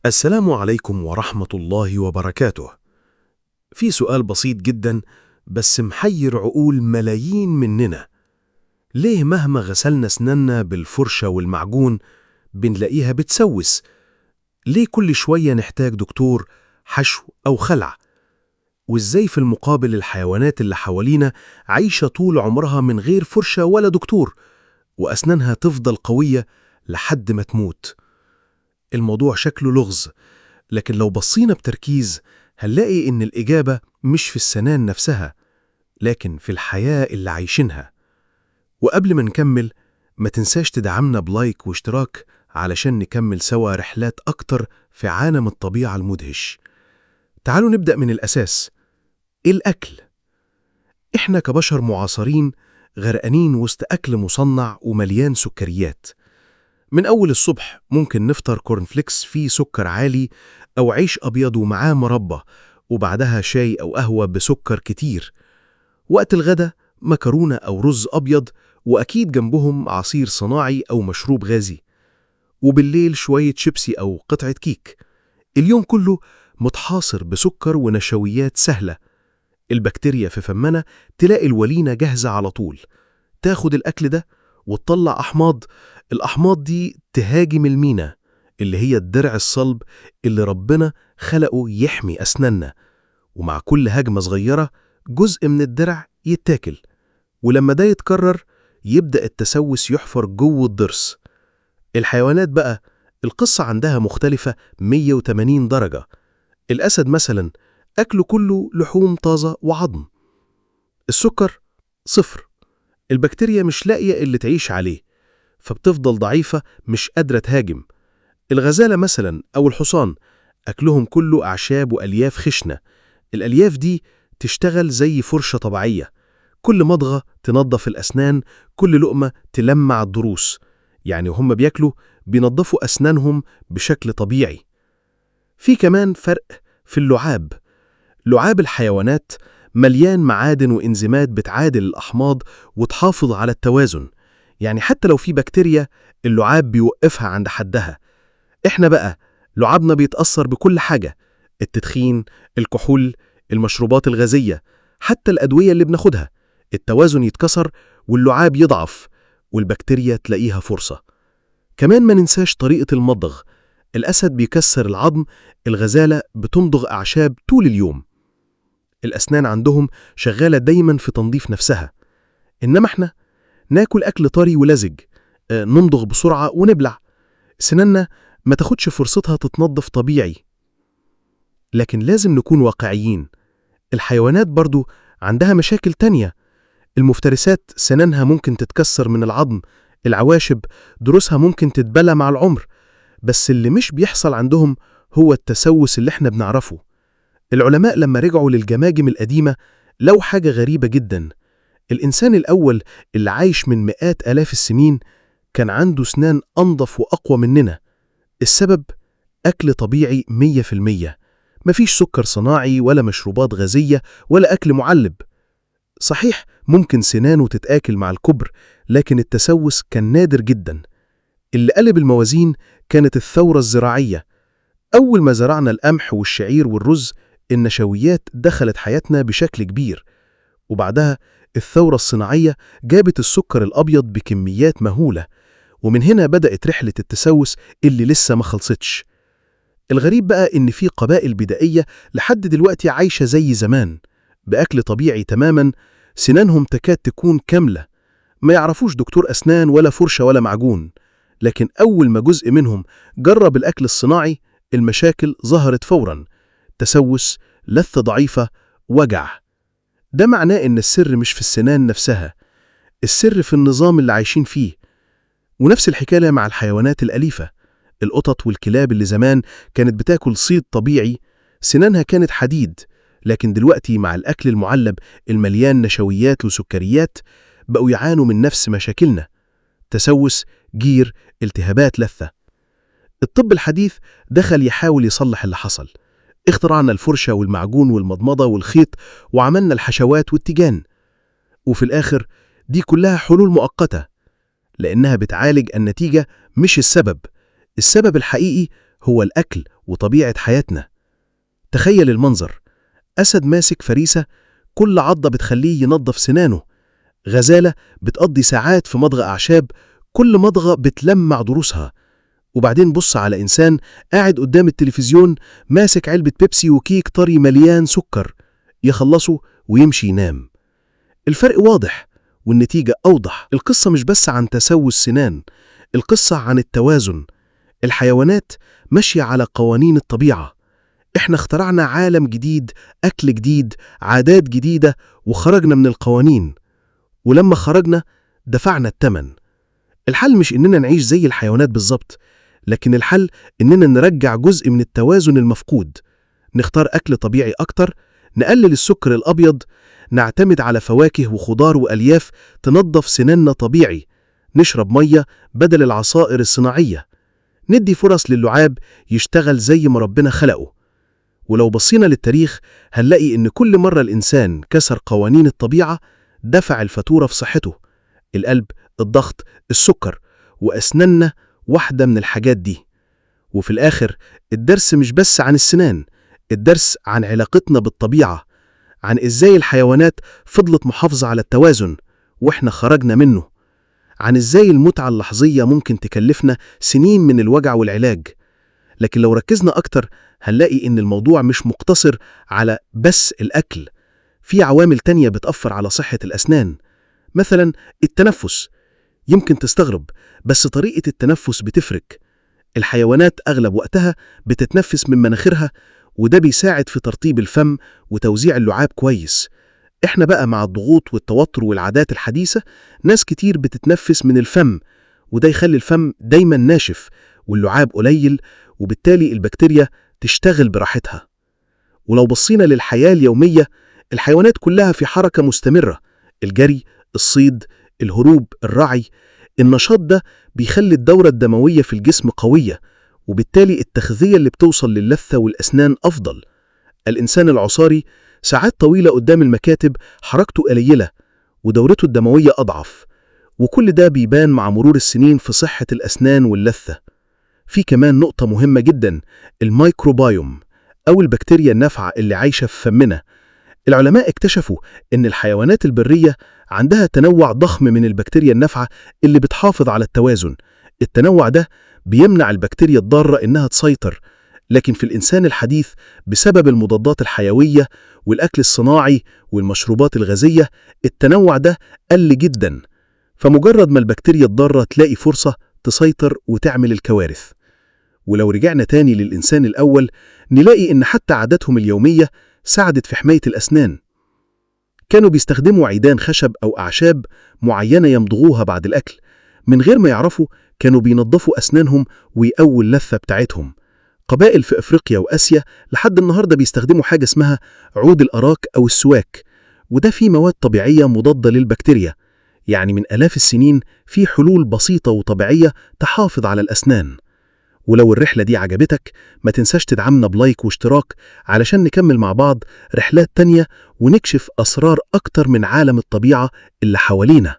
السلام عليكم ورحمة الله وبركاته. في سؤال بسيط جدا بس محير عقول ملايين مننا. ليه مهما غسلنا أسناننا بالفرشة والمعجون بنلاقيها بتسوس؟ ليه كل شوية نحتاج دكتور حشو أو خلع؟ وإزاي في المقابل الحيوانات اللي حوالينا عايشة طول عمرها من غير فرشة ولا دكتور وأسنانها تفضل قوية لحد ما تموت؟ الموضوع شكله لغز، لكن لو بصينا بتركيز هنلاقي إن الإجابة مش في السنان نفسها، لكن في الحياة اللي عايشينها. وقبل ما نكمل، ما تنساش تدعمنا بلايك واشتراك علشان نكمل سوا رحلات أكتر في عالم الطبيعة المدهش. تعالوا نبدأ من الأساس. الأكل. إحنا كبشر معاصرين غرقانين وسط أكل مصنع ومليان سكريات. من أول الصبح ممكن نفطر كورنفليكس فيه سكر عالي، أو عيش أبيض ومعاه مربى، وبعدها شاي أو قهوة بسكر كتير. وقت الغدا مكرونة أو رز أبيض، وأكيد جنبهم عصير صناعي أو مشروب غازي. وبالليل شوية شيبسي أو قطعة كيك. اليوم كله متحاصر بسكر ونشويات سهلة. البكتيريا في فمنا تلاقي الولينة جاهزة على طول، تاخد الأكل ده وتطلع أحماض. الأحماض دي تهاجم المينا، اللي هي الدرع الصلب اللي ربنا خلقه يحمي أسناننا. ومع كل هجمة صغيرة جزء من الدرع يتاكل، ولما ده يتكرر يبدأ التسوس يحفر جوه الضرس. الحيوانات بقى القصة عندها مختلفة 180 درجة. الأسد مثلا أكله كله لحوم طازة وعظم. السكر صفر، البكتيريا مش لاقية اللي تعيش عليه، فبتفضل ضعيفة مش قادرة تهاجم. الغزالة مثلا أو الحصان أكلهم كله أعشاب وألياف خشنة. الألياف دي تشتغل زي فرشة طبيعية، كل مضغة تنظف الأسنان، كل لقمة تلمع الضروس. يعني وهم بياكلوا بينظفوا أسنانهم بشكل طبيعي. في كمان فرق في اللعاب. لعاب الحيوانات مليان معادن وإنزيمات بتعادل الأحماض وتحافظ على التوازن. يعني حتى لو في بكتيريا اللعاب بيوقفها عند حدها. إحنا بقى لعابنا بيتأثر بكل حاجة: التدخين، الكحول، المشروبات الغازية، حتى الأدوية اللي بناخدها. التوازن يتكسر واللعاب يضعف، والبكتيريا تلاقيها فرصة. كمان ما ننساش طريقة المضغ. الأسد بيكسر العظم، الغزالة بتمضغ أعشاب طول اليوم. الأسنان عندهم شغالة دايما في تنظيف نفسها. إنما إحنا ناكل أكل طري ولزج، نمضغ بسرعة ونبلع. سناننا ما تاخدش فرصتها تتنظف طبيعي. لكن لازم نكون واقعيين. الحيوانات برضو عندها مشاكل تانية. المفترسات سنانها ممكن تتكسر من العظم، العواشب ضروسها ممكن تتبلى مع العمر. بس اللي مش بيحصل عندهم هو التسوس اللي احنا بنعرفه. العلماء لما رجعوا للجماجم القديمة لقوا حاجة غريبة جدا. الإنسان الأول اللي عايش من مئات آلاف السنين كان عنده سنان أنظف وأقوى مننا. السبب أكل طبيعي 100%. مفيش سكر صناعي ولا مشروبات غازية ولا أكل معلب. صحيح ممكن سنانه تتآكل مع الكبر، لكن التسوس كان نادر جدا. اللي قلب الموازين كانت الثورة الزراعية. أول ما زرعنا القمح والشعير والرز، النشويات دخلت حياتنا بشكل كبير. وبعدها الثورة الصناعية جابت السكر الأبيض بكميات مهولة، ومن هنا بدأت رحلة التسوس اللي لسه ما خلصتش. الغريب بقى إن في قبائل بدائية لحد دلوقتي عايشة زي زمان، بأكل طبيعي تماما، سنانهم تكاد تكون كاملة، ما يعرفوش دكتور أسنان ولا فرشة ولا معجون. لكن أول ما جزء منهم جرب الأكل الصناعي المشاكل ظهرت فورا: تسوس، لثة ضعيفة، وجع. ده معناه إن السر مش في السنان نفسها، السر في النظام اللي عايشين فيه. ونفس الحكاية مع الحيوانات الأليفة. القطط والكلاب اللي زمان كانت بتاكل صيد طبيعي، سنانها كانت حديد. لكن دلوقتي مع الأكل المعلب المليان نشويات وسكريات بقوا يعانوا من نفس مشاكلنا: تسوس، جير، التهابات لثة. الطب الحديث دخل يحاول يصلح اللي حصل. اخترعنا الفرشة والمعجون والمضمضة والخيط، وعملنا الحشوات والتيجان. وفي الآخر دي كلها حلول مؤقتة، لأنها بتعالج النتيجة مش السبب. السبب الحقيقي هو الأكل وطبيعة حياتنا. تخيل المنظر، أسد ماسك فريسة، كل عضة بتخليه ينظف سنانه. غزالة بتقضي ساعات في مضغ أعشاب، كل مضغة بتلمع ضروسها. وبعدين بص على إنسان قاعد قدام التلفزيون ماسك علبة بيبسي وكيك طري مليان سكر، يخلصه ويمشي ينام. الفرق واضح والنتيجة أوضح. القصة مش بس عن تسوي السنان، القصة عن التوازن. الحيوانات ماشية على قوانين الطبيعة، إحنا اخترعنا عالم جديد، أكل جديد، عادات جديدة، وخرجنا من القوانين. ولما خرجنا دفعنا الثمن. الحل مش إننا نعيش زي الحيوانات بالظبط، لكن الحل إننا نرجع جزء من التوازن المفقود. نختار أكل طبيعي أكتر، نقلل السكر الأبيض، نعتمد على فواكه وخضار وألياف تنظف سناننا طبيعي، نشرب مية بدل العصائر الصناعية، ندي فرص للعاب يشتغل زي ما ربنا خلقه. ولو بصينا للتاريخ هنلاقي إن كل مرة الإنسان كسر قوانين الطبيعة دفع الفاتورة في صحته. القلب، الضغط، السكر، وأسناننا واحدة من الحاجات دي. وفي الآخر الدرس مش بس عن السنان، الدرس عن علاقتنا بالطبيعة، عن إزاي الحيوانات فضلت محافظة على التوازن وإحنا خرجنا منه، عن إزاي المتعة اللحظية ممكن تكلفنا سنين من الوجع والعلاج. لكن لو ركزنا أكتر هنلاقي إن الموضوع مش مقتصر على بس الأكل، في عوامل تانية بتأثر على صحة الأسنان. مثلا التنفس. يمكن تستغرب، بس طريقة التنفس بتفرق. الحيوانات أغلب وقتها بتتنفس من مناخيرها، وده بيساعد في ترطيب الفم وتوزيع اللعاب كويس. إحنا بقى مع الضغوط والتوتر والعادات الحديثة ناس كتير بتتنفس من الفم، وده يخلي الفم دايما ناشف واللعاب قليل، وبالتالي البكتيريا تشتغل براحتها. ولو بصينا للحياة اليومية، الحيوانات كلها في حركة مستمرة، الجري، الصيد، الهروب، الرعي. النشاط ده بيخلي الدورة الدموية في الجسم قوية، وبالتالي التغذية اللي بتوصل للثة والأسنان أفضل. الإنسان العصاري ساعات طويلة قدام المكاتب حركته قليلة ودورته الدموية أضعف، وكل ده بيبان مع مرور السنين في صحة الأسنان واللثة. في كمان نقطة مهمة جدا، الميكروبايوم أو البكتيريا النافعة اللي عايشة في فمنا. العلماء اكتشفوا إن الحيوانات البرية عندها تنوع ضخم من البكتيريا النافعة اللي بتحافظ على التوازن. التنوع ده بيمنع البكتيريا الضارة إنها تسيطر، لكن في الإنسان الحديث بسبب المضادات الحيوية والأكل الصناعي والمشروبات الغازية التنوع ده قل جدا، فمجرد ما البكتيريا الضارة تلاقي فرصة تسيطر وتعمل الكوارث. ولو رجعنا تاني للإنسان الأول نلاقي إن حتى عاداتهم اليومية ساعدت في حماية الأسنان. كانوا بيستخدموا عيدان خشب أو أعشاب معينة يمضغوها بعد الأكل، من غير ما يعرفوا كانوا بينظفوا أسنانهم ويقووا اللثة بتاعتهم. قبائل في أفريقيا وآسيا لحد النهاردة بيستخدموا حاجة اسمها عود الأراك أو السواك، وده فيه مواد طبيعية مضادة للبكتيريا. يعني من آلاف السنين في حلول بسيطة وطبيعية تحافظ على الأسنان. ولو الرحلة دي عجبتك ما تنساش تدعمنا بلايك واشتراك علشان نكمل مع بعض رحلات تانية ونكشف أسرار أكتر من عالم الطبيعة اللي حوالينا.